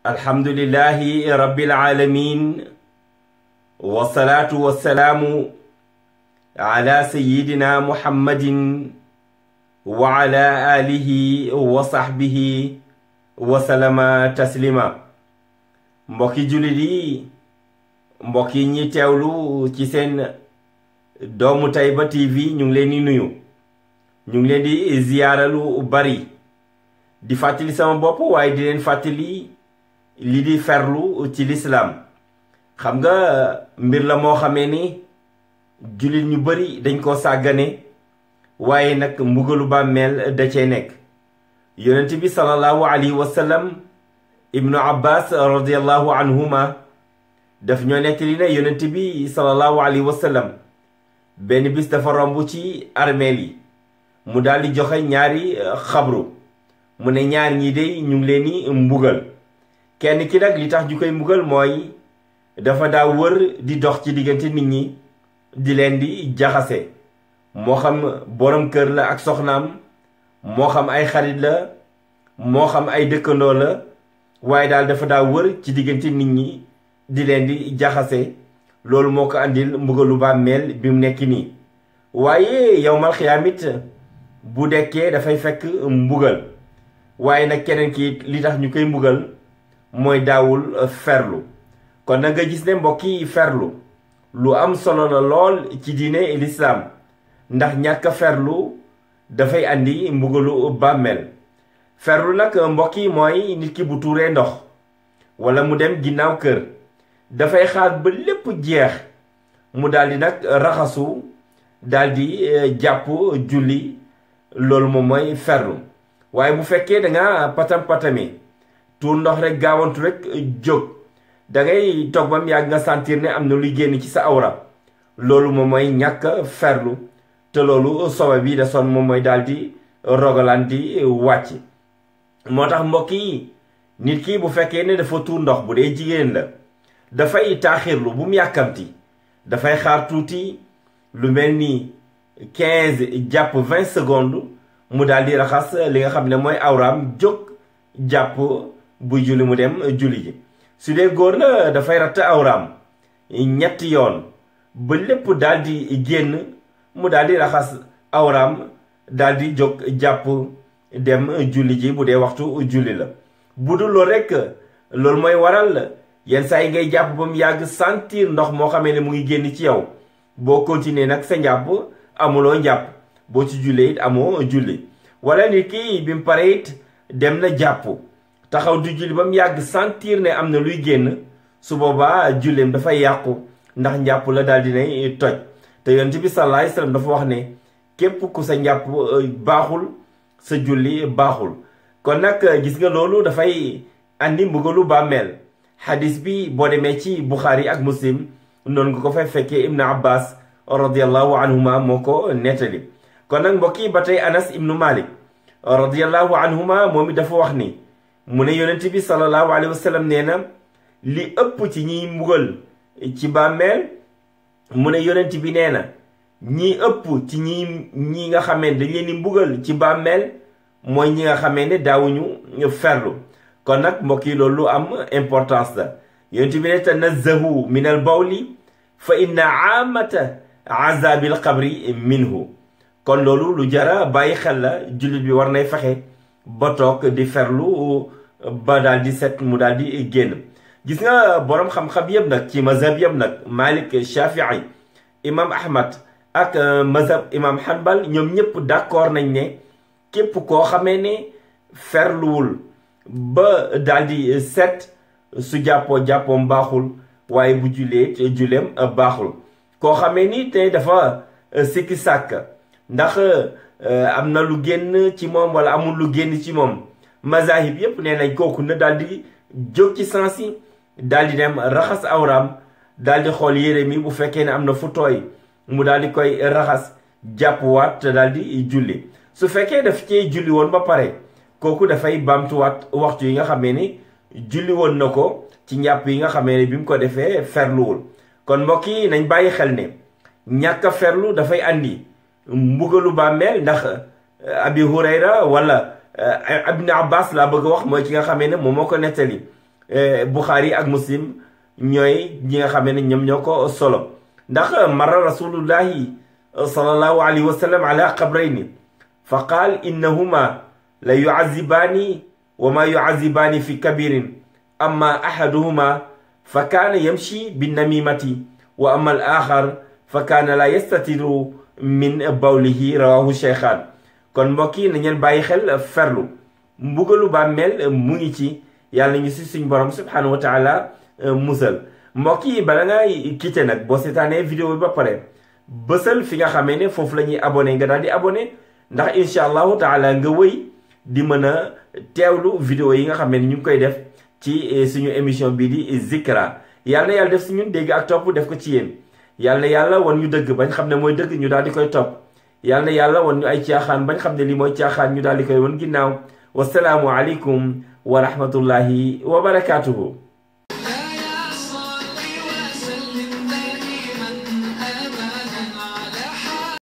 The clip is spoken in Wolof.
alhamdulillahi rabbil alamin wasalaatu wasalaamu ala sayyidina muhammadin wa ala alihi wa sahbihi wa salama taslima. mbokki jullit yi mbokk yi ñi teewlu ci seen doomu Tayba TV ñu ngi leen di nuyu, ñu ngi leen di ziyaaralu bari di fàttali sama bopp waaye di leen fàttali li di ferlu ci lislaam. xam nga mbir la moo xamee ni jullit ñu bari dañ ko sàggane, waaye nag mbugalu bàmmeel da cee nekk. yonent bi sallallahu alayhi wa sallam ibnu abbas radiallahu anhuma daf ñoo nettali ne yonent bi sallallahu alayhi wa sallam benn bis dafa romb ci armeel yi mu daal di joxe ñaari xabru. mu ne ñaar ñi de ñu ngi leen di mbugal. kenn ki nag li tax ñu koy mbugal mooy dafa daa wër di dox ci diggante nit ñi di leen di jaxase, moo xam borom kër la ak soxnaam, moo xam ay xarit la, moo xam ay dëkkandoo la, waaye daal dafa daa wër ci diggante nit ñi di leen di jaxase. loolu moo ko andil mbugalu bàmmeel bi mu nekk nii. waaye yawmal xiyaamit bu dekkee dafay fekk mbugal. waaye nag keneen ki li tax ñu koy mbugal mooy daawul ferlu. kon nag nga gis ne mbokki ferlu lu am solo la lool ci diine lislaam, ndax ñàkk ferlu dafay andi mbugalu bàmmeel. ferlu nag mbokki mooy nit ki bu tuuree ndox wala mu dem ginnaaw kër dafay xaar ba lépp jeex mu daldi nag raxasu daldi jàpp julli. loolu moom mooy ferlu. waaye bu fekkee da nga patam-patami tuur ndox rek gaawantu rek jóg, da ngay toog bam yàgg nga sentir ne am na luy génn ci sa awra, loolu moom mooy ñàkk ferlu. te loolu sobe bi da son moom mooy daal di rogalaan di wàcc. moo tax mbokk yi nit ki bu fekkee ne dafa tuur ndox, bu dee jigéen la dafay taaxirlu, bu mu yàkkamti, dafay xaar tuuti lu mel ni 15 jàpp 20 secondes mu daal di raxas li nga xam ne mooy awraam, jóg jàpp buy julli mu dem julli ji. su dee góor la dafay ratt awraam ñetti yoon ba lépp daal di génn mu daal di raxas awraam daal di jóg jàpp dem julli ji bu dee waxtu julli la. bu dul loolu rek loolu mooy waral yenn saa yi ngay jàpp ba mu yàgg sentir ndox moo xamee ne mu ngi génn ci yow. boo continuer nag sa njàpp amuloo njàpp, boo ci jullee it amoo julli. wala nit ki bi mu pare it dem na jàpp taxaw du julli ba mu yàgg sentir ne am na luy génn, su boobaa julleem dafay yàqu ndax njàpp la daal dinay toj. te yonent bi sallallahu alayhi wasallam dafa wax ne képp ku sa njàpp baaxul sa julli baaxul. kon nag gis nga loolu dafay andi mbugalu bàmmeel. xadis bi boo demee ci Buxaari ak Muslim noonu nga ko fay fekkee Ibn Abbas radiyallahu anhuma moo ko nettali. kon nag mbokk yi ba tey Anas ibnu Malik radiyallahu anhuma moom it dafa wax ni mu ne yonent bi sallallahu alayhi wa sallam nee na li ëpp ci ñiy mbugal ci bàmmeel, mu ne yonent bi nee na ñi ëpp ci ñi nga xamee ne dañ leen di mbugal ci bàmmeel mooy ñi nga xamee ne daawuñu ferlu. kon nag mbokk yi loolu lu am importance la. yonent bi ne tanazzahu min al bawli fa inna aamata azabil qabri minhu. kon loolu lu jara bàyyi xel la. jullit bi war nay fexe ba toog di ferlu ba daal di set mu daal di génn. gis nga boroom xam-xam yëpp nag ci mazhab yëpp nag, Malik, Shafii, imam Ahmad ak mazhab imam Hanbal, ñoom ñëpp d'accord nañ ne képp koo xamee ne ferluwul ba daal di set, su jàppoom baaxul, waaye bu jullee julleem baaxul. koo xamee ni te dafa sikki sàkk ndax am na lu génn ci moom wala amul lu génn ci moom, mazahib yépp nee nañ kooku na daal di jóg ci sens yi daal di dem raxas awraam, daal di xool yére mi bu fekkee ne am na fu tooy mu daal di koy raxas jàppwaat te daal di julli. su fekkee daf cee julli woon ba pare, kooku dafay baamtuwaat waxtu yi nga xamee ni julli woon na ko ci njàpp yi nga xamee ne bi mu ko defee ferluwul. kon mbokk yi nañ bàyyi xel ne ñàkk a ferlu dafay andi mbugalu bàmmeel. ndax Abi Hurayra wala Ibn Abbas laa bëgg a wax mooy ki nga xamee ne moom moo ko nettali. Bukhari ak Muslim ñooy ñi nga xamee ne ñoom ñoo ko solo ndax marra rasulullahi sallallahu alayhi wa sallam ala qabrayni fa qaal innahuma la yuazibaani wa ma yuazibaani fi kabirin amma ahaduhuma fa kaana yamshi binnamimati wa amma al axar fa kaana la yastatiru min bawlihi rawahu cheykhaan kon mbokk yi na ngeen bàyyi xel ferlu mbugalu bàmmeel mu ngi ci yàlla ñu si suñ borom subhanahu wa taala musal mbokk yi bala ngay quitté nag boo seetaanee vidéo bi ba pare bësal fi nga xamee ne foofu la ñuy abonné nga daal di abonné ndax incha allahu taala nga wëy di mën a teewlu vidéo yi nga xamee ne ñu ngi koy def ci suñu émission bii di Zikra yàlla na yàlla def si ñun dégg ak topp def ko ci yéen yàlla na yàlla wan ñu dëgg bañ xam ne mooy dëgg ñu daal di koy topp yàlla na yàlla wan ñu ay caaxaan bañ xam ne lii mooy caaxaan ñu daal di koy wan ginnaaw wasalaamu aleykum wa rahmatullahi wa barakaatuhu